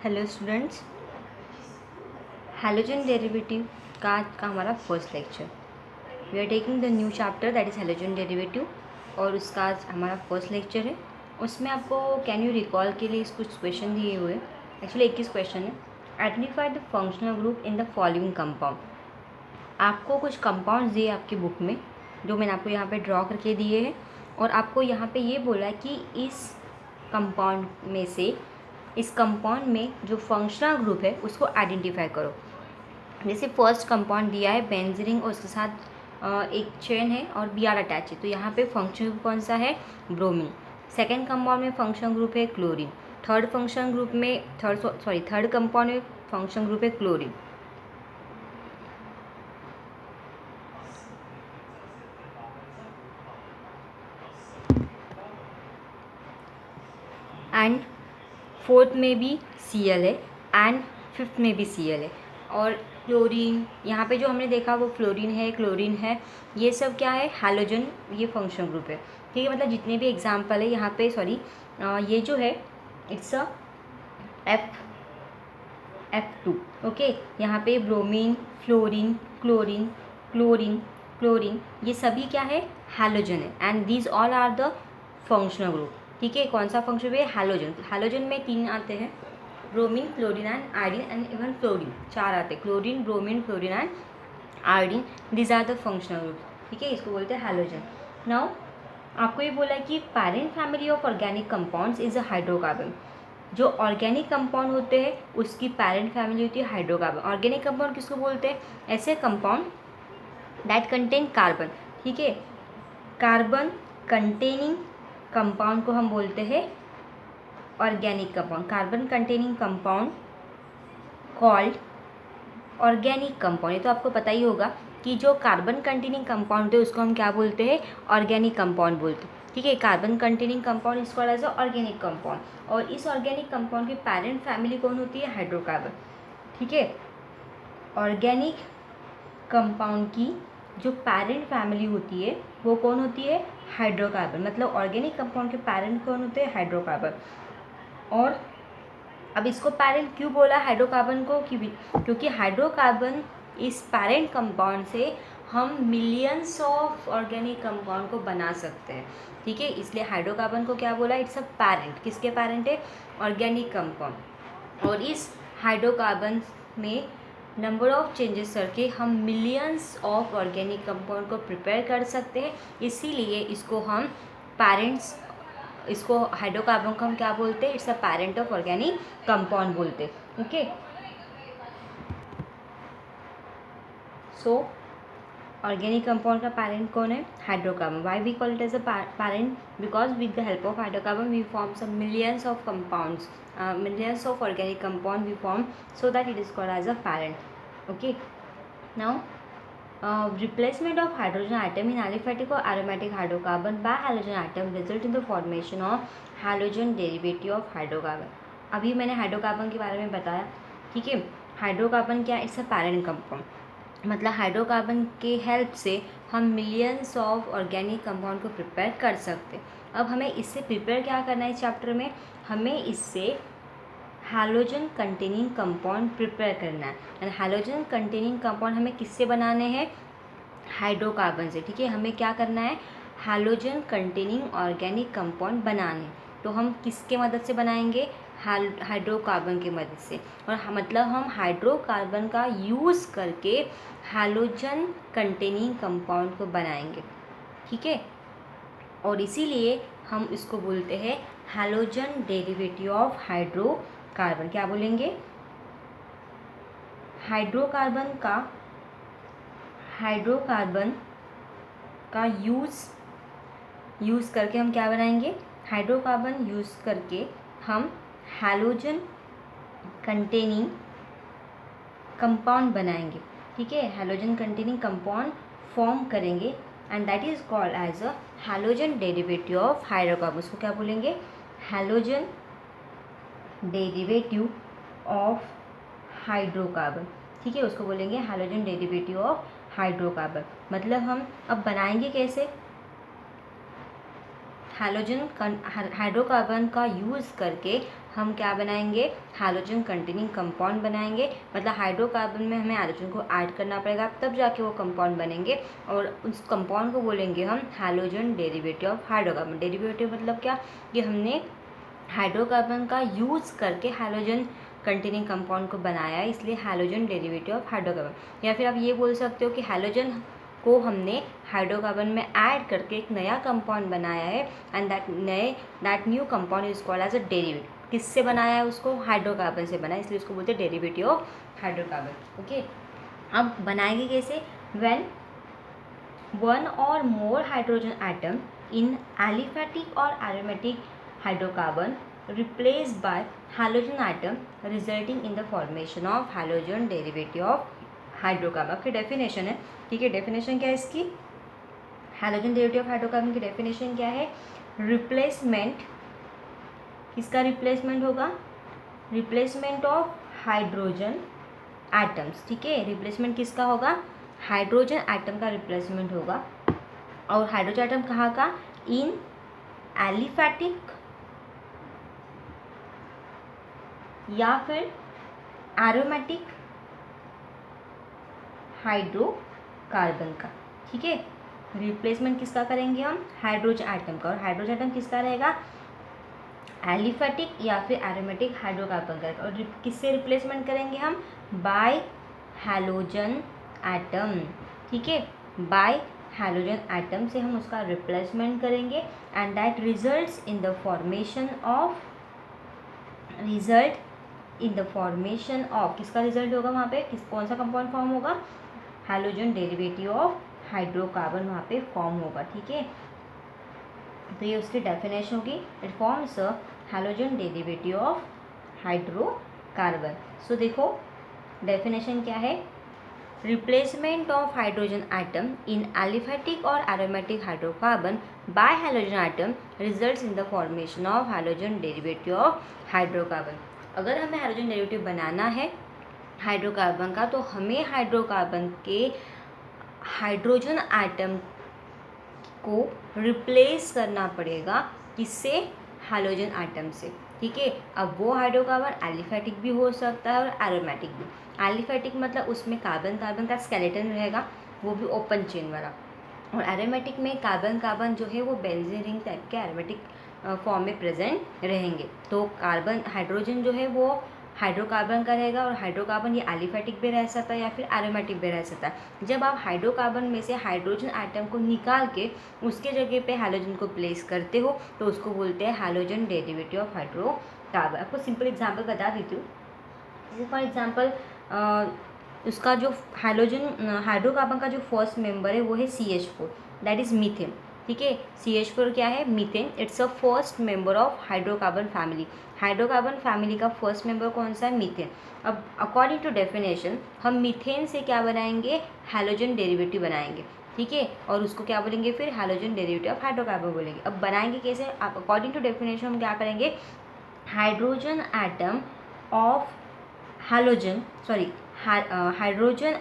Hello students, halogen derivative का आज का हमारा first lecture. We are taking the new chapter that is halogen derivative और उसका आज हमारा फर्स्ट लेक्चर है। उसमें आपको कैन यू रिकॉल के लिए कुछ क्वेश्चन दिए हुए हैं। एक्चुअली 21 क्वेश्चन है। Identify the functional group in the following compound. आपको कुछ कंपाउंड्स दिए आपकी बुक में जो मैंने आपको यहाँ पे ड्रॉ करके दिए हैं और आपको यहाँ पे ये बोला है कि इस कंपाउंड में से इस कंपाउंड में जो फंक्शनल ग्रुप है उसको आइडेंटिफाई करो। जैसे फर्स्ट कंपाउंड दिया है बेंजीन और उसके साथ एक चेन है और बी आर अटैच है, तो यहाँ पे फंक्शनल ग्रुप कौन सा है? ब्रोमीन। सेकेंड कंपाउंड में फंक्शनल ग्रुप है क्लोरीन। थर्ड कंपाउंड में फंक्शनल ग्रुप है क्लोरीन। एंड फोर्थ में भी Cl है एंड फिफ्थ में भी Cl है। और क्लोरीन यहाँ पे जो हमने देखा वो क्लोरीन है, ये सब क्या है? हैलोजन, ये फंक्शनल ग्रुप है। ठीक है, मतलब जितने भी एग्जाम्पल है यहाँ पे ये जो है इट्स अ F2। ओके, यहाँ पे ब्रोमीन, फ्लोरीन, क्लोरीन ये सभी क्या है? हैलोजन है and these all are the functional group. ठीक है, कौन सा फंक्शन है? हैलोजन। हैलोजन में 3 आते हैं, bromine, chlorine and iodine and even fluorine, 4 आते हैं, chlorine, bromine, fluorine and iodine. These are the functional group. ठीक है, इसको बोलते हैं हैलोजन। नाउ आपको ये बोला है कि parent family of organic compounds is a hydrocarbon. जो ऑर्गेनिक कंपाउंड होते हैं उसकी पेरेंट फैमिली होती है हाइड्रोकार्बन। ऑर्गेनिक कंपाउंड किसको बोलते हैं? ऐसे कंपाउंड दैट कंटेन कार्बन। ठीक है, कार्बन कंटेनिंग कंपाउंड को हम बोलते हैं organic compound. Carbon containing compound called organic compound. ये तो आपको पता ही होगा कि जो कार्बन कंटेनिंग कंपाउंड है उसको हम क्या बोलते हैं? ऑर्गेनिक कंपाउंड बोलते हैं। ठीक है, carbon containing compound is called as a organic compound. और इस ऑर्गेनिक कंपाउंड की पेरेंट फैमिली कौन होती है? हाइड्रोकार्बन। ठीक है, ऑर्गेनिक कंपाउंड की जो पेरेंट फैमिली होती है वो कौन होती है? हाइड्रोकार्बन। मतलब ऑर्गेनिक कंपाउंड के पेरेंट कौन होते हैं? हाइड्रोकार्बन। और अब इसको पेरेंट क्यों बोला हाइड्रोकार्बन को? क्योंकि हाइड्रोकार्बन इस पेरेंट कंपाउंड से हम मिलियंस ऑफ ऑर्गेनिक कंपाउंड को बना सकते हैं। ठीक है, इसलिए हाइड्रोकार्बन को क्या बोला? It's a parent. किसके पेरेंट है? Organic compound. और इस हाइड्रोकार्बन में नंबर ऑफ चेंजेस करके हम मिलियंस ऑफ ऑर्गेनिक कंपाउंड को प्रिपेयर कर सकते हैं। इसीलिए इसको हाइड्रोकार्बन को हम क्या बोलते हैं? It's a parent of organic compound बोलते हैं। ओके, सो ऑर्गेनिक कंपाउंड का पेरेंट कौन है? Hydrocarbon. Why we call it as a parent? Because with the help of hydrocarbon we form some millions of compounds, millions of organic compound we form, so that it is called as a parent. Okay, now replacement of hydrogen atom in aliphatic or aromatic hydrocarbon by halogen atom result in the formation of halogen derivative of hydrocarbon। अभी मैंने hydrocarbon के बारे में बताया। ठीक है, hydrocarbon क्या? It's a parent compound. मतलब हाइड्रोकार्बन के हेल्प से हम मिलियंस ऑफ ऑर्गेनिक कंपाउंड को प्रिपेयर कर सकते हैं। अब हमें इससे प्रिपेयर क्या करना है इस चैप्टर में? हमें इससे हैलोजन कंटेनिंग कंपाउंड प्रिपेयर करना है। एंड हैलोजन कंटेनिंग कंपाउंड हमें किससे बनाने हैं? हाइड्रोकार्बन से। ठीक है, हमें क्या करना है? हैलोजन कंटेनिंग ऑर्गेनिक कंपाउंड बनाने। तो हम किसके मदद से बनाएंगे? हाइड्रोकार्बन की मदद से। और मतलब हम हाइड्रोकार्बन का यूज़ करके हैलोजन कंटेनिंग कंपाउंड को बनाएंगे। ठीक है, और इसीलिए हम इसको बोलते हैं हैलोजन डेरिवेटिव ऑफ हाइड्रोकार्बन। क्या बोलेंगे? हाइड्रोकार्बन का यूज़ करके हम क्या बनाएंगे? हाइड्रोकार्बन यूज़ करके हम हैलोजन कंटेनिंग कंपाउंड बनाएंगे। ठीक है, हैलोजन कंटेनिंग कंपाउंड फॉर्म करेंगे and that is called as a halogen derivative of hydrocarbon. उसको क्या बोलेंगे? Halogen derivative of hydrocarbon. ठीक है, उसको बोलेंगे हैलोजन डेरिवेटिव ऑफ हाइड्रोकार्बन। मतलब हम अब बनाएंगे कैसे? हाइड्रोकार्बन का यूज़ करके हम क्या बनाएंगे, हैलोजन कंटेनिंग कंपाउंड बनाएंगे। मतलब हाइड्रोकार्बन में हमें हाइड्रोजन को ऐड करना पड़ेगा, तब जाके वो कंपाउंड बनेंगे, और उस कंपाउंड को बोलेंगे हम halogen derivative of hydrocarbon. Derivative मतलब क्या, कि हमने हाइड्रोकार्बन का यूज़ करके हैलोजन कंटेनिंग कंपाउंड को बनाया है, इसलिए हैलोजन डेरिवेटिव ऑफ हाइड्रोकार्बन। या फिर आप ये बोल सकते हो कि हैलोजन को हमने हाइड्रोकार्बन में ऐड करके एक नया कंपाउंड बनाया है, and that new compound is called as a derivative. किससे बनाया है उसको, हाइड्रोकार्बन से बनाया, इसलिए उसको बोलते हैं डेरिवेटिव ऑफ हाइड्रोकार्बन। ओके, अब बनाएंगे कैसे, when one or more hydrogen atom in aliphatic और aromatic hydrocarbon replaced by halogen atom resulting in the formation of halogen derivative of hydrocarbon. आपकी डेफिनेशन है, ठीक है, डेफिनेशन क्या है इसकी, हैलोजन डेरिवेटिव ऑफ हाइड्रोकार्बन की डेफिनेशन क्या है, रिप्लेसमेंट, किसका रिप्लेसमेंट होगा, रिप्लेसमेंट ऑफ हाइड्रोजन एटम्स। ठीक है, रिप्लेसमेंट किसका होगा, हाइड्रोजन एटम का रिप्लेसमेंट होगा। और हाइड्रोजन एटम कहाँ का, इन एलिफेटिक या फिर एरोमेटिक हाइड्रोकार्बन का। ठीक है, रिप्लेसमेंट किसका करेंगे हम, हाइड्रोजन एटम का। और हाइड्रोजन एटम किसका रहेगा, एलिफेटिक या फिर एरोमेटिक हाइड्रोकार्बन का। और किससे रिप्लेसमेंट करेंगे हम, बाय हैलोजन एटम। ठीक है, बाय हैलोजन एटम से हम उसका रिप्लेसमेंट करेंगे, and that results in the formation of, किसका रिजल्ट होगा वहाँ पे, कौन सा कंपाउंड फॉर्म होगा, हैलोजन डेरिवेटिव ऑफ हाइड्रोकार्बन वहाँ पे फॉर्म होगा। ठीक है, तो ये उसकी डेफिनेशन होगी, it forms a halogen derivative of hydrocarbon. So देखो डेफिनेशन क्या है, replacement of hydrogen atom in aliphatic और aromatic hydrocarbon by halogen atom results in the formation of halogen derivative of hydrocarbon. अगर हमें हाइड्रोजन डेरिवेटिव बनाना है hydrocarbon का, तो हमें हाइड्रोकार्बन के हाइड्रोजन एटम को रिप्लेस करना पड़ेगा, किससे, हैलोजन एटम से। ठीक है, अब वो हाइड्रोकार्बन एलिफेटिक भी हो सकता है और एरोमेटिक भी। एलिफेटिक मतलब उसमें कार्बन कार्बन का स्केलेटन रहेगा, वो भी ओपन चेन वाला, और एरोमेटिक में कार्बन कार्बन जो है वो बेंजीन रिंग टाइप के एरोमेटिक फॉर्म में प्रेजेंट रहेंगे। तो कार्बन हाइड्रोजन जो है वो हाइड्रोकार्बन का रहेगा, और हाइड्रोकार्बन ये एलिफेटिक भी रह सकता है या फिर एरोमेटिक भी रह सकता है। जब आप हाइड्रोकार्बन में से हाइड्रोजन एटम को निकाल के उसके जगह पे हैलोजन को प्लेस करते हो, तो उसको बोलते हैं हैलोजन डेरिवेटिव ऑफ हाइड्रोकार्बन। आपको सिंपल एग्जांपल बता देती हूँ, जैसे फॉर एग्जांपल उसका जो हाइड्रोकार्बन का जो फर्स्ट मेंबर है वो है CH4, दैट इज़ मीथेन। ठीक है, CH4 क्या है, methane, it's a first member of hydrocarbon family. Hydrocarbon family का फर्स्ट मेंबर कौन सा है, मीथेन। अब अकॉर्डिंग टू डेफिनेशन हम मीथेन से क्या बनाएंगे, हैलोजन डेरिवेटिव बनाएंगे। ठीक है, और उसको क्या बोलेंगे फिर, हैलोजन डेरिवेटिव ऑफ हाइड्रोकार्बन बोलेंगे। अब बनाएंगे कैसे, आप अकॉर्डिंग टू डेफिनेशन हम क्या करेंगे, hydrogen atom of hydrogen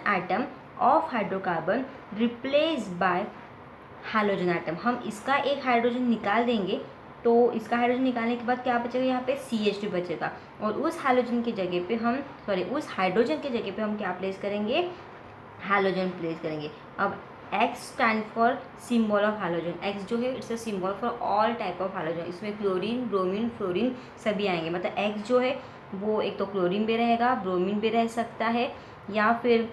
atom of hydrocarbon replace bye halogen atom. हम इसका एक हाइड्रोजन निकाल देंगे, तो इसका हाइड्रोजन निकालने के बाद क्या बचेगा, यहाँ पे CH2 बचेगा, और उस हाइड्रोजन की जगह पे उस हाइड्रोजन की जगह पे हम क्या प्लेस करेंगे, हैलोजन प्लेस करेंगे। अब X stand for symbol of halogen, X जो है it's a symbol for all type of halogen. इसमें क्लोरीन, ब्रोमीन, फ्लोरीन सभी आएंगे। मतलब X जो है वो एक तो क्लोरीन भी रहेगा, ब्रोमीन भी रह सकता है, या फिर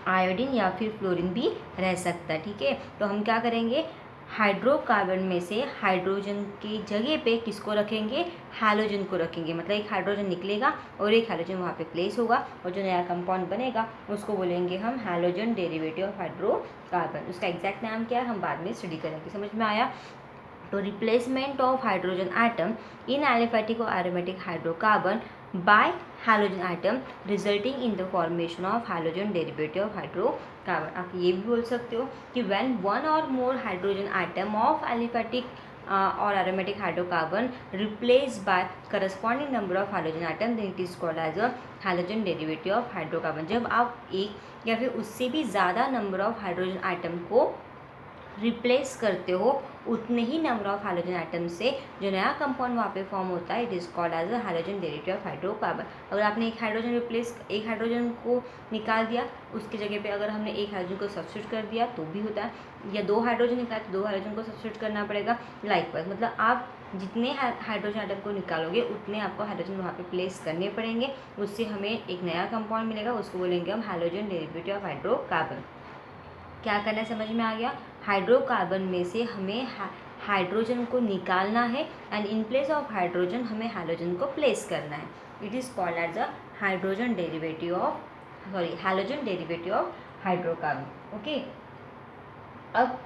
आयोडीन या फिर फ्लोरीन भी रह सकता है। ठीक है, तो हम क्या करेंगे, हाइड्रोकार्बन में से हाइड्रोजन की जगह पे किसको रखेंगे, हैलोजन को रखेंगे। मतलब एक हाइड्रोजन निकलेगा और एक हाइड्रोजन वहाँ पे प्लेस होगा, और जो नया कंपाउंड बनेगा उसको बोलेंगे हम हैलोजन डेरिवेटिव ऑफ हाइड्रोकार्बन। उसका एग्जैक्ट नाम क्या है हम बाद में स्टडी करेंगे। समझ में आया। तो replacement of hydrogen atom in aliphatic और aromatic hydrocarbon by halogen atom resulting in the formation of halogen derivative of hydrocarbon. आप ये भी बोल सकते हो कि when one or more hydrogen atom of aliphatic और aromatic hydrocarbon replace by corresponding number of hydrogen atom, then it is called as a halogen derivative of hydrocarbon. जब आप एक या फिर उससे भी ज़्यादा नंबर ऑफ हाइड्रोजन एटम को रिप्लेस करते हो उतने ही नंबर ऑफ हाइड्रोजन आइटम से जो नया कंपाउंड वहाँ पे फॉर्म होता है, it is called as a hydrogen derivative of hydrocarbon. अगर आपने एक हाइड्रोजन को निकाल दिया, उसकी जगह पे अगर हमने एक हाइड्रोजन को सब्स्टिट्यूट कर दिया तो भी होता है, या 2 हाइड्रोजन निकाले तो 2 हाइड्रोजन को सब्स्टिट्यूट करना पड़ेगा। लाइकवाइज मतलब आप जितने हाइड्रोजन आइटम को निकालोगे उतने आपको हाइड्रोजन वहाँ पे प्लेस करने पड़ेंगे, उससे हमें एक नया कंपाउंड मिलेगा, उसको बोलेंगे हम हाइड्रोजन डेरिवेटिव ऑफ हाइड्रोकार्बन। क्या करना है समझ में आ गया? हाइड्रोकार्बन में से हमें हाइड्रोजन को निकालना है and in place of hydrogen हमें हाइड्रोजन को प्लेस करना है। It is called as a hydrogen derivative of hydrogen derivative of hydrocarbon. Okay, अब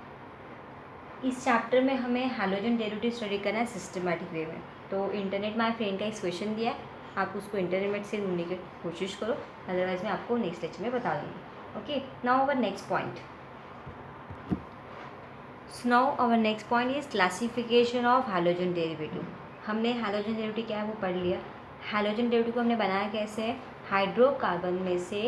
इस चैप्टर में हमें हाइड्रोजन डेरिवेटिव स्टडी करना है सिस्टमैटिक वे में। तो इंटरनेट माय फ्रेंड का एक क्वेश्चन दिया है, आप उसको इंटरनेट से ढूंढने की कोशिश करो, अदरवाइज मैं आपको नेक्स्ट लेक्चर में बता दूँगी। Okay, now our next point. So now our next point is classification of halogen derivative। हमने हाइड्रोजन डेरिवेटिव क्या है वो पढ़ लिया। हाइड्रोजन डेरिवेटिव को हमने बनाया कैसे है? हाइड्रोकार्बन में से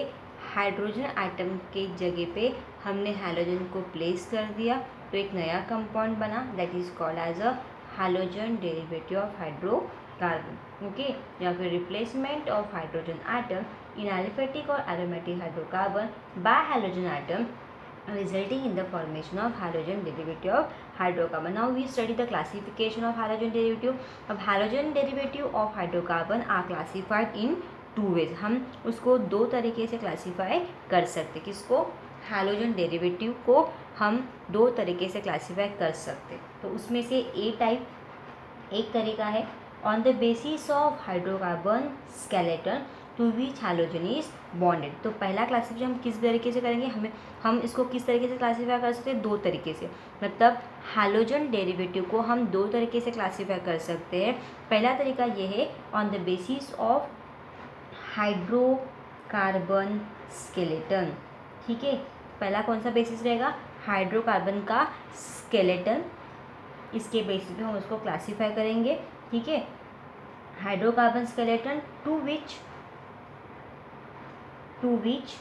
हाइड्रोजन आइटम के जगह पे हमने हाइड्रोजन को प्लेस कर दिया तो एक नया कंपाउंड बना, that is called as a hydrogen derivative of hydrocarbon. Okay, या फिर replacement of hydrogen atom in aliphatic और aromatic hydrocarbon by hydrogen atom resulting in the formation of halogen derivative of hydrocarbon। Now we study the classification of halogen derivative। अब halogen derivative of hydrocarbon are classified in two ways। हम उसको दो तरीके से classify कर सकते। किसको? halogen derivative को हम दो तरीके से क्लासीफाई कर सकते। तो उसमें से ए टाइप एक तरीका है on the basis of hydrocarbon skeleton to which hydrogen is bonded. तो पहला क्लासीफिकेशन हम किस तरीके से करेंगे? हम इसको किस तरीके से क्लासीफाई कर सकते हैं? दो तरीके से। मतलब हाइड्रोजन डेरिवेटिव को हम दो तरीके से क्लासीफाई कर सकते हैं। पहला तरीका ये है on the basis of hydrocarbon skeleton. ठीक है, पहला कौन सा बेसिस रहेगा? हाइड्रोकार्बन का स्केलेटन, इसके बेसिस पे हम उसको क्लासीफाई करेंगे। ठीक है, hydrocarbon skeleton to which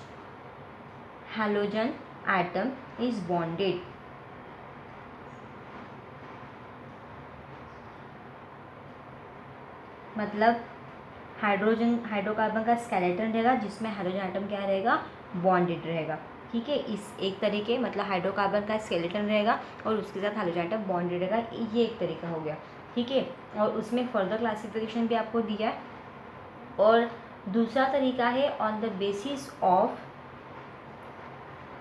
halogen atom is bonded। मतलब हाइड्रोकार्बन का स्केलेटन रहेगा जिसमें हाइड्रोजन आइटम क्या रहेगा? बॉन्डेड रहेगा। ठीक है, इस एक तरीके मतलब हाइड्रोकार्बन का स्केलेटन रहेगा और उसके साथ हाइड्रोजन आइटम बॉन्डेड रहेगा, ये एक तरीका हो गया। ठीक है, और उसमें फर्दर क्लासिफिकेशन भी आपको दिया है। और दूसरा तरीका है ऑन द बेसिस ऑफ,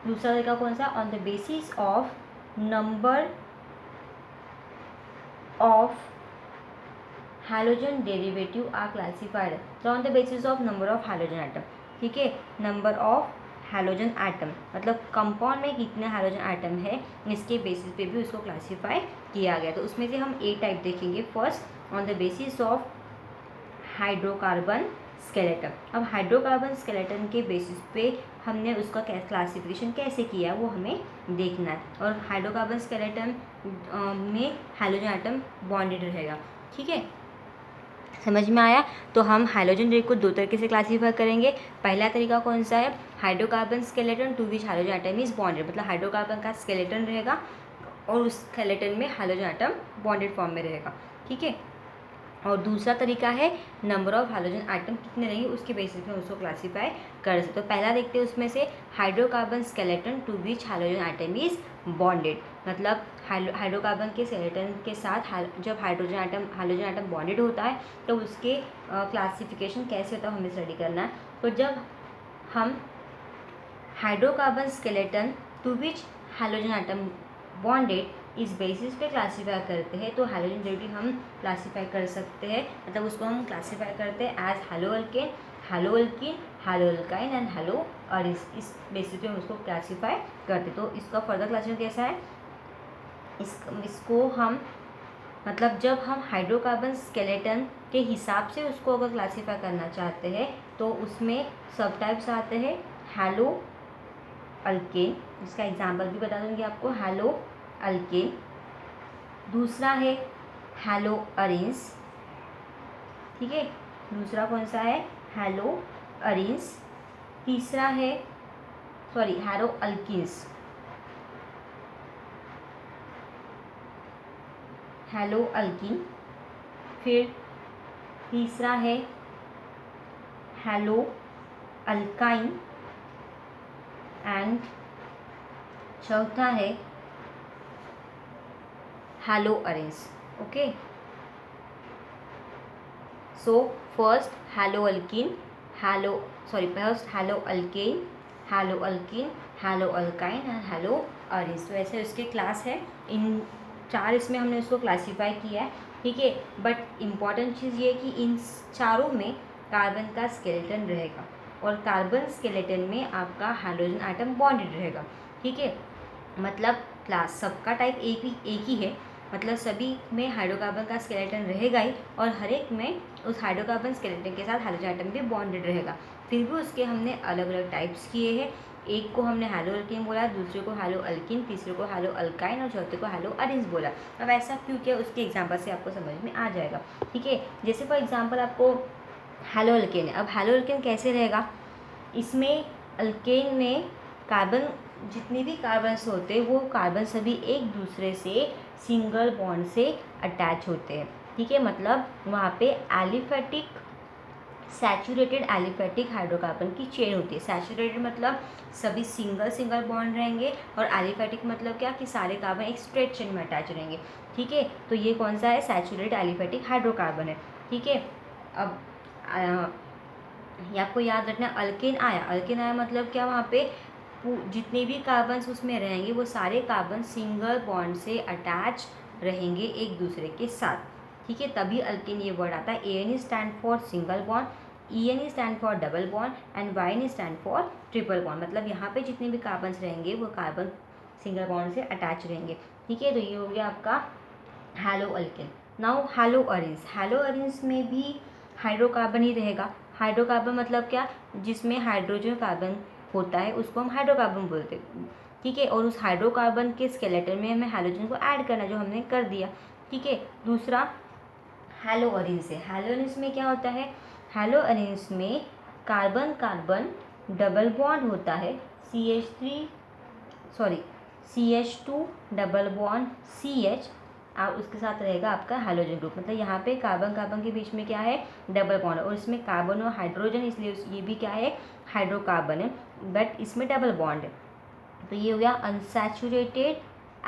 दूसरा तरीका कौन सा? On the basis of number of hydrogen derivative are classified. तो on the basis of number of hydrogen atom. ठीक है, नंबर ऑफ हाइड्रोजन आइटम मतलब कंपाउंड में कितने हाइड्रोजन आइटम है, इसके बेसिस पे भी उसको क्लासीफाई किया गया। तो उसमें से हम ए टाइप देखेंगे। First on the basis of hydrocarbon skeleton. अब हाइड्रोकार्बन स्केलेटन के बेसिस पे हमने उसका क्लासिफिकेशन कैसे किया वो हमें देखना है। और हाइड्रोकार्बन स्केलेटन में हाइड्रोजन आइटम बॉन्डेड रहेगा। ठीक है, समझ में आया? तो हम हाइड्रोजन रेट को दो तरीके से क्लासीफाई करेंगे। पहला तरीका कौन सा है? Hydrocarbon skeleton to which hydrogen atom is bonded. मतलब हाइड्रोकार्बन का स्केलेटन रहेगा और उस स्केलेटन में हाइड्रोजन आइटम बॉन्डेड फॉर्म में रहेगा। ठीक है, और दूसरा तरीका है नंबर ऑफ हाइड्रोजन आइटम कितने रहेंगे उसके बेसिस में उसको क्लासीफाई कर सकते। तो पहला देखते हैं उसमें से hydrocarbon skeleton to which hydrogen atom is bonded. मतलब हाइड्रोकार्बन के स्केलेटन के साथ जब हाइड्रोजन आइटम बॉन्डेड होता है तो उसके क्लासिफिकेशन कैसे होता है हमें स्टडी करना है। तो जब हम hydrocarbon skeleton to which hydrogen atom bonded इस बेसिस पे क्लासीफाई करते हैं तो हाइड्रोजन डेरिवेटिव हम क्लासीफाई कर सकते हैं। मतलब उसको हम क्लासीफाई करते हैं as halo alkane, halo alkene, halo alkyne and halo arenes. इस बेसिस पे हम उसको क्लासीफाई करते। तो इसका फर्दर क्लासिफिकेशन कैसा है? इसको हम मतलब जब हम हाइड्रोकार्बन स्केलेटन के हिसाब से उसको अगर क्लासीफाई करना चाहते हैं तो उसमें सब टाइप्स आते हैं। हैलो अल्केन, इसका एग्जाम्पल भी बता दूंगी आपको, हैलो अल्केन। दूसरा है हैलो अरिन्स। ठीक है, दूसरा कौन सा है? Hello arenes. तीसरा है हैलो अल्किन्स। Hello alkyne. फिर तीसरा है हैलो अल्काइन एंड चौथा है halo arenes. Okay, so first halo alkene, first halo alkane, halo alkene, halo alkyne and halo arenes. तो ऐसे उसके क्लास है, इन 4 इसमें हमने उसको क्लासीफाई किया है, ठीक है। बट इम्पॉर्टेंट चीज़ ये है कि इन चारों में कार्बन का स्केलेटन रहेगा और कार्बन स्केलेटन में आपका हाइड्रोजन आइटम बॉन्डेड रहेगा, ठीक है। मतलब क्लास सबका टाइप एक ही है, मतलब सभी में हाइड्रोकार्बन का स्केलेटन रहेगा ही और हर एक में उस हाइड्रोकार्बन स्केलेटन के साथ हाइड्रोजन आइटम भी बॉन्डेड रहेगा। फिर भी उसके हमने अलग अलग टाइप्स किए हैं। एक को हमने हैलो अल्कीन बोला, दूसरे को हैलो अल्कीन, तीसरे को हैलो अल्काइन और चौथे को हैलो अरेंस बोला। अब ऐसा क्यों किया उसके एग्जाम्पल से आपको समझ में आ जाएगा, ठीक है। जैसे फॉर एग्जाम्पल आपको हैलो अल्केन है। अब हैलो अल्केन कैसे रहेगा, इसमें अल्केन में कार्बन, जितने भी कार्बन्स होते हैं वो कार्बन सभी एक दूसरे से सिंगल बॉन्ड से अटैच होते हैं, ठीक है। मतलब वहाँ पे एलिफेटिक, सैचुरेटेड एलिफेटिक हाइड्रोकार्बन की चेन होती है। सैचुरेटेड मतलब सभी सिंगल बॉन्ड रहेंगे और एलिफेटिक मतलब क्या कि सारे कार्बन एक स्ट्रेट चेन में अटैच रहेंगे, ठीक है। तो ये कौन सा है, सैचुरेटेड एलिफेटिक हाइड्रोकार्बन है, ठीक है। अब ये आपको याद रखना, अल्केन आया मतलब क्या, वहाँ पे जितने भी कार्बन्स उसमें रहेंगे वो सारे कार्बन सिंगल बॉन्ड से अटैच रहेंगे एक दूसरे के साथ, ठीक है। तभी अल्केन ये वर्ड आता है। AN stand for single bond, EN stand for double bond and YN stand for triple bond. मतलब यहाँ पे जितने भी कार्बन्स रहेंगे वो कार्बन सिंगल बॉन्ड से अटैच रहेंगे, ठीक है। तो ये हो गया आपका halo alkane. Now halo arenes, halo arenes में भी हाइड्रोकार्बन ही रहेगा। हाइड्रोकार्बन मतलब क्या, जिसमें हाइड्रोजन कार्बन होता है उसको हम हाइड्रोकार्बन बोलते हैं, ठीक है। और उस हाइड्रोकार्बन के स्केलेटन में हमें हाइड्रोजन को ऐड करना, जो हमने कर दिया, ठीक है। दूसरा हैलो अरेंस है। हैलो अरेंस में क्या होता है, हैलो अरेंस में कार्बन कार्बन डबल बॉन्ड होता है, CH2 डबल बॉन्ड CH, और उसके साथ रहेगा आपका हाइड्रोजन ग्रुप। मतलब यहाँ पे कार्बन कार्बन के बीच में क्या है, डबल बॉन्ड, और इसमें कार्बन और हाइड्रोजन, इसलिए ये भी क्या है, हाइड्रोकार्बन है, बट इसमें डबल बॉन्ड है। तो ये हो गया अनसैचुरेटेड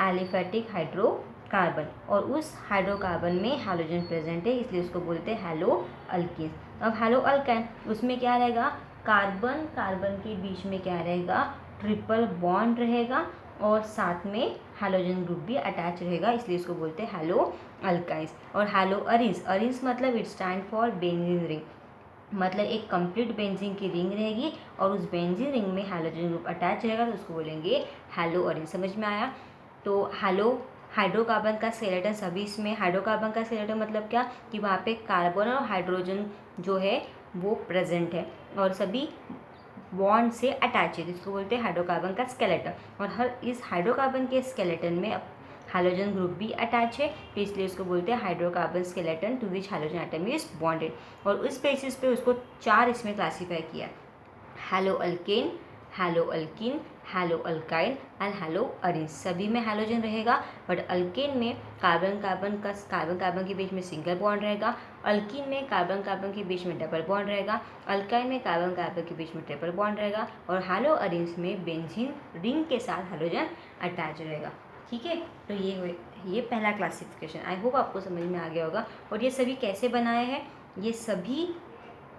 एलिफेटिक हाइड्रोकार्बन, और उस हाइड्रोकार्बन में हाइड्रोजन प्रेजेंट है, इसलिए उसको बोलते हैं हैलो अल्कीन। अब हैलो अल्काइन, उसमें क्या रहेगा, कार्बन कार्बन के बीच में क्या रहेगा, ट्रिपल बॉन्ड रहेगा और साथ में हाइड्रोजन ग्रुप भी अटैच रहेगा, इसलिए इसको बोलते हैं हैलो अल्काइंस। और हैलो अरेंस, अरेंस मतलब it stand for benzene ring, मतलब एक कंप्लीट बेंजीन की रिंग रहेगी और उस बेंजीन रिंग में हाइड्रोजन ग्रुप अटैच रहेगा, तो उसको बोलेंगे हैलो अरेंस। समझ में आया। तो हैलो हाइड्रोकार्बन का स्केलेटन, सभी इसमें हाइड्रोकार्बन का स्केलेटन मतलब क्या कि वहाँ पे कार्बन और हाइड्रोजन जो है वो प्रेजेंट है और सभी बॉन्ड से अटैच है, जिसको बोलते हैं हाइड्रोकार्बन का स्केलेटन। और हर इस हाइड्रोकार्बन के स्केलेटन में हाइड्रोजन ग्रुप भी अटैच है, तो इसलिए उसको बोलते हैं hydrocarbon skeleton to which hydrogen atom is bonded. और उस बेसिस पे उसको 4 इसमें क्लासीफाई किया, halo alkane, halo alkene, halo alkyne and halo arenes. सभी में हाइड्रोजन रहेगा, बट अल्केन में कार्बन कार्बन के बीच में सिंगल बॉन्ड रहेगा, अल्कीन में कार्बन कार्बन के बीच में डबल बॉन्ड रहेगा, अल्काइन में कार्बन कार्बन के बीच में ट्रिपल बॉन्ड रहेगा, और हैलो अरेंस में बेंजीन रिंग के साथ हाइड्रोजन अटैच रहेगा, ठीक है। तो ये पहला क्लासिफिकेशन, आई होप आपको समझ में आ गया होगा। और ये सभी कैसे बनाए हैं, ये सभी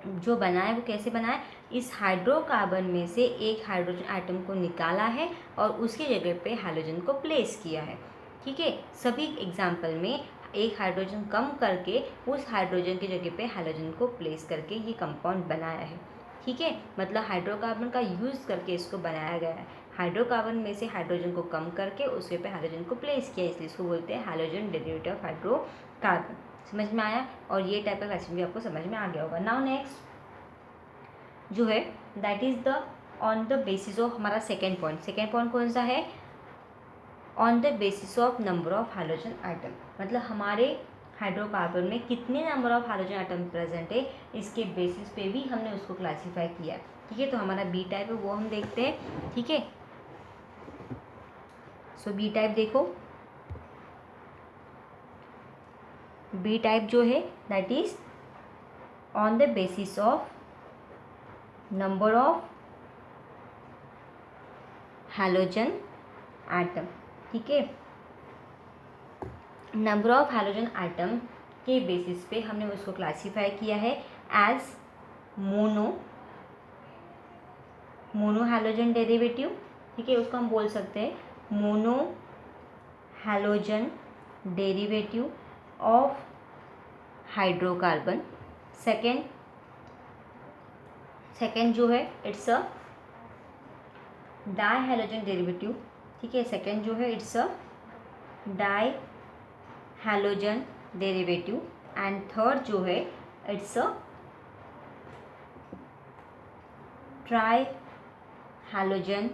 जो बनाए वो कैसे बनाए, इस हाइड्रोकार्बन में से एक हाइड्रोजन आइटम को निकाला है और उसकी जगह पे हाइड्रोजन को प्लेस किया है, ठीक है। सभी एग्जाम्पल में एक हाइड्रोजन कम करके उस हाइड्रोजन की जगह पे हाइड्रोजन को प्लेस करके ये कंपाउंड बनाया है, ठीक है। मतलब हाइड्रोकार्बन का यूज़ करके इसको बनाया गया है, हाइड्रोकार्बन में से हाइड्रोजन को कम करके उसके पे हाइड्रोजन को प्लेस किया, इसलिए इसको बोलते हैं हाइड्रोजन डेरिवेटिव ऑफ हाइड्रोकार्बन। समझ में आया। और ये टाइप का क्वेश्चन भी आपको समझ में आ गया होगा। नाउ नेक्स्ट जो है that is the on the basis of, हमारा सेकेंड पॉइंट कौन सा है, on the basis of number of hydrogen atom. मतलब हमारे हाइड्रोकार्बन में कितने number of hydrogen item present है, इसके बेसिस पे भी हमने उसको क्लासीफाई किया है, ठीक है। तो हमारा बी टाइप है वो हम देखते हैं, ठीक है। सो बी टाइप देखो, बी टाइप जो है that is on the basis of number of halogen atom, ठीक है। नंबर ऑफ हैलोजन एटम के बेसिस पे हमने उसको क्लासीफाई किया है एज मोनो हैलोजन डेरिवेटिव, ठीक है। उसको हम बोल सकते हैं mono halogen derivative of hydrocarbon. Second जो है it's a di halogen derivative, ठीक है। सेकेंड जो है it's a di halogen derivative and third जो है it's a tri halogen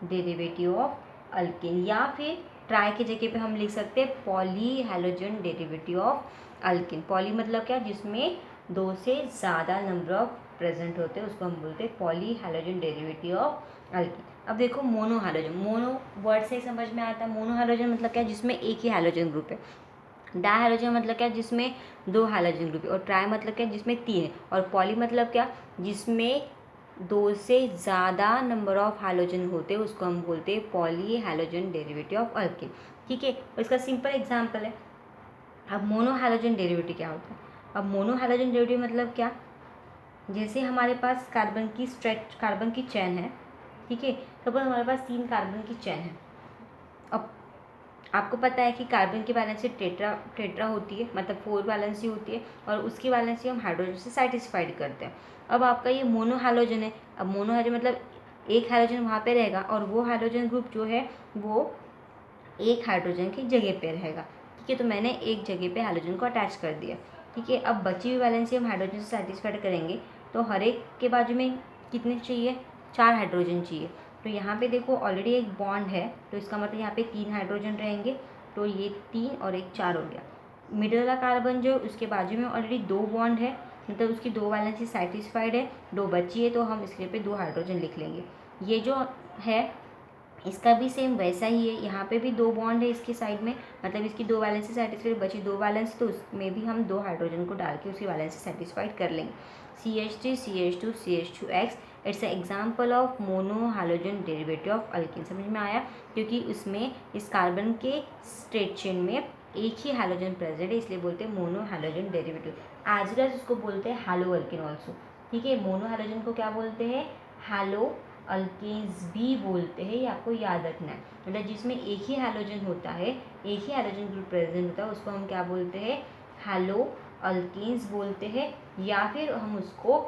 derivative of alkene, या फिर ट्राई की जगह पे हम लिख सकते हैं poly halogen derivative of alkene. Poly मतलब क्या, जिसमें दो से ज़्यादा नंबर ऑफ प्रेजेंट होते हैं उसको हम बोलते हैं poly halogen derivative of alkene. अब देखो मोनो हैलोजन, मोनो वर्ड से समझ में आता है। मोनो हैलोजन मतलब क्या, जिसमें एक ही हैलोजन ग्रुप है। डाई हैलोजन मतलब क्या, जिसमें दो हैलोजन ग्रुप है। और ट्राई मतलब क्या, जिसमें तीन है। और पॉली मतलब क्या, जिसमें दो से ज़्यादा नंबर ऑफ हैलोजन होते हैं उसको हम बोलते हैं poly halogen derivative of alkene, ठीक है। और इसका सिंपल एग्जांपल है। अब मोनो हैलोजन डेरिवेटिव क्या होता है। अब मोनो हैलोजन डेरिवेटिव मतलब क्या, जैसे हमारे पास कार्बन की चेन है, ठीक है। सपोज हमारे पास 3 कार्बन की चेन है। अब आपको पता है कि कार्बन की वैलेंसी टेट्रा होती है, मतलब 4 वैलेंसी होती है, और उसकी वैलेंसी हम हाइड्रोजन से सेटिस्फाइड करते हैं। अब आपका ये मोनो हैलोजन है। अब मोनो हैलोजन मतलब एक हैलोजन वहाँ पे रहेगा और वो हैलोजन ग्रुप जो है वो एक हाइड्रोजन की जगह पे रहेगा, ठीक है। तो मैंने एक जगह पे हैलोजन को अटैच कर दिया, ठीक है। अब बची हुई वैलेंसी हम हाइड्रोजन से सेटिस्फाइड करेंगे, तो हर एक के बाजू में कितने चाहिए, 4 हाइड्रोजन चाहिए। तो यहाँ पे देखो ऑलरेडी एक बॉन्ड है, तो इसका मतलब यहाँ पे 3 हाइड्रोजन रहेंगे। तो ये 3 और एक 4 हो गया। मिडिल वाला कार्बन जो उसके बाजू में ऑलरेडी 2 बॉन्ड है, मतलब उसकी 2 वैलेंसी सेटिस्फाइड है, 2 बची है, तो हम इसके पे 2 हाइड्रोजन लिख लेंगे। ये जो है इसका भी सेम वैसा ही है। यहाँ पे भी 2 बॉन्ड है इसकी साइड में, मतलब इसकी 2 वैलेंसी सेटिस्फाइड, बची 2 वैलेंसी, तो उसमें भी हम 2 हाइड्रोजन को डाल के उसकी वैलेंसी सेटिस्फाइड कर लेंगे। CH3 CH2 CH2X it's example of mono halogen derivative of alkene. समझ में आया, क्योंकि उसमें इस कार्बन के स्ट्रेट चेन में एक ही हैलोजन प्रेजेंट है, इसलिए बोलते हैं mono halogen derivative. As well उसको बोलते हैं हैलो अल्किन ऑल्सो, ठीक है। मोनो हैलोजन को क्या बोलते हैं, हैलो अल्केन्स भी बोलते हैं, ये आपको याद रखना है। मतलब जिसमें एक ही हैलोजन होता है, एक ही हैलोजन ग्रुप प्रेजेंट होता है, उसको हम क्या बोलते हैं, हैलो अल्केन्स बोलते हैं, या फिर हम उसको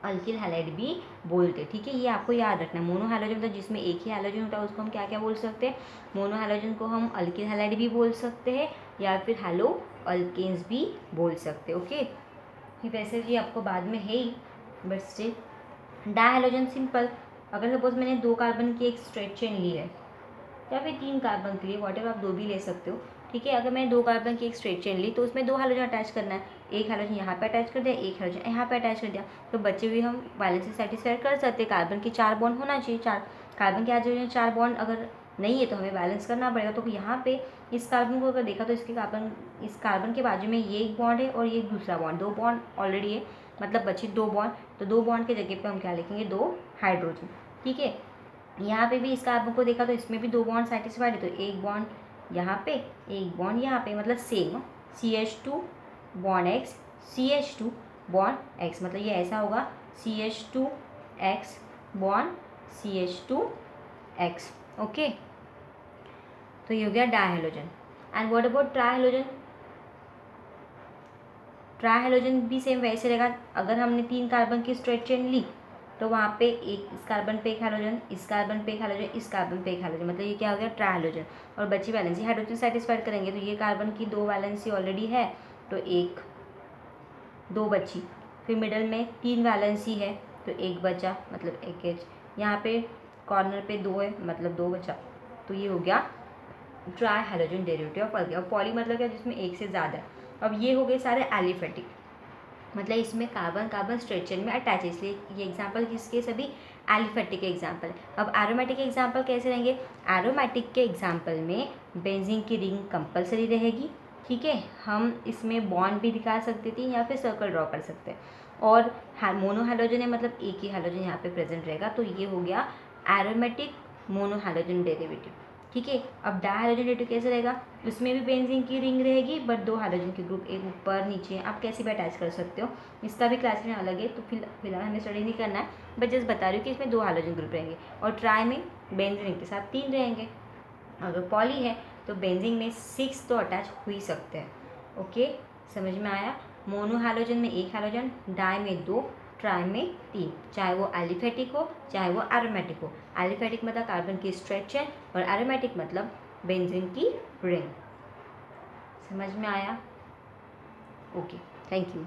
अल्किल हैलाइड भी बोलते हैं, ठीक है। ये आपको याद रखना है। मोनो हैलोजन मतलब जिसमें एक ही हैलोजन होता है उसको हम क्या क्या बोल सकते हैं, मोनो हैलोजन को हम अल्किल हैलाइड भी बोल सकते हैं, या फिर हैलो अल्केन्स भी बोल सकते हैं, ओके। ये वैसे ये आपको बाद में है ही, but still dihalogen simple. अगर सपोज मैंने 2 कार्बन की एक स्ट्रेट चेन ली है, या फिर 3 कार्बन के लिए वॉटेवर, आप 2 भी ले सकते हो, ठीक है। अगर मैंने 2 कार्बन की एक स्ट्रेट चेन ली तो उसमें 2 हैलोजन अटैच करना है। एक हैलोजन यहाँ पे अटैच कर दिया, एक हैलोजन यहाँ पे अटैच कर दिया, तो बचे हुए हम वैलेंस से सेटिस्फाइड कर सकते हैं। कार्बन की 4 बॉन्ड होना चाहिए, 4 कार्बन के आज 4 बॉन्ड अगर नहीं है तो हमें बैलेंस करना पड़ेगा। तो यहाँ पे इस कार्बन को अगर देखा तो इस कार्बन के बाजू में ये एक बॉन्ड है और ये दूसरा बॉन्ड, 2 बॉन्ड ऑलरेडी है, मतलब बची 2 बॉन्ड, तो 2 बॉन्ड के जगह पे हम क्या लिखेंगे, 2 हाइड्रोजन, ठीक है। यहाँ पे भी इस कार्बन को देखा तो इसमें भी 2 बॉन्ड सेटिस्फाइड है, तो एक बॉन्ड यहाँ पे, एक बॉन्ड यहाँ पे, मतलब same CH2 bond X, CH2 bond X, मतलब ये ऐसा होगा CH2X बॉन्ड CH2X, ओके। तो ये हो गया dihalogen. And what about trihalogen. Trihalogen भी सेम वैसे रहेगा। अगर हमने 3 कार्बन की स्ट्रेट चेन ली तो वहाँ पे एक इस कार्बन पे एक हैलोजन, इस कार्बन पे एक हैलोजन, इस कार्बन पे एक हैलोजन, मतलब ये क्या हो गया, ट्राइहेलोजन। और बची वैलेंसी हाइड्रोजन सेटिस्फाइड करेंगे, तो ये कार्बन की 2 वैलेंसी ऑलरेडी है, तो 2 बची। फिर मिडल में 3 वैलेंसी है, तो 1 बचा, मतलब 1 H। यहाँ पे कॉर्नर पे 2 है, मतलब 2 बचा। तो ये हो गया ट्राइहेलोजन डेरिवेटिव ऑफ अल्किन। और पॉली मतलब क्या, जिसमें एक से ज़्यादा है। अब ये हो गए सारे एलिफेटिक, मतलब इसमें कार्बन कार्बन स्ट्रेट चेन में अटैच है, इसलिए ये एग्जांपल किसके, सभी एलिफेटिक के एग्जांपल है। अब एरोमेटिक के एग्जांपल कैसे रहेंगे। एरोमेटिक के एग्जांपल में बेंजीन की रिंग कंपलसरी रहेगी, ठीक है, हम इसमें बॉन्ड भी दिखा सकते थे या फिर सर्कल ड्रॉ कर सकते हैं। और मोनो हैलोजन है मतलब एक ही हैलोजन यहाँ पे प्रेजेंट रहेगा, तो ये हो गया एरोमेटिक मोनो हैलोजन डेरिवेटिव। ठीक है, अब डायहाइड्रोजन डेरिवेटिव कैसे रहेगा, उसमें भी बेंजीन की रिंग रहेगी बट दो हाइड्रोजन के ग्रुप, एक ऊपर नीचे, आप कैसे भी अटैच कर सकते हो, इसका भी क्लासिफिकेशन अलग है, तो फिलहाल हमें स्टडी नहीं करना है, बट जस्ट बता रही हूँ कि इसमें दो हाइड्रोजन ग्रुप रहेंगे और ट्राई में बेंजीन के साथ 3 रहेंगे। अगर पॉली है तो बेंजीन में 6 तो अटैच हो ही सकते हैं। ओके, समझ में आया। मोनो हैलोजन में एक हैलोजन, डाई में 2, ट्राई में 3, चाहे वो एलिफेटिक हो चाहे वो एरोमेटिक हो। एलिफेटिक मतलब कार्बन की स्ट्रक्चर और एरोमेटिक मतलब बेंजीन की रिंग। समझ में आया? Okay, thank you.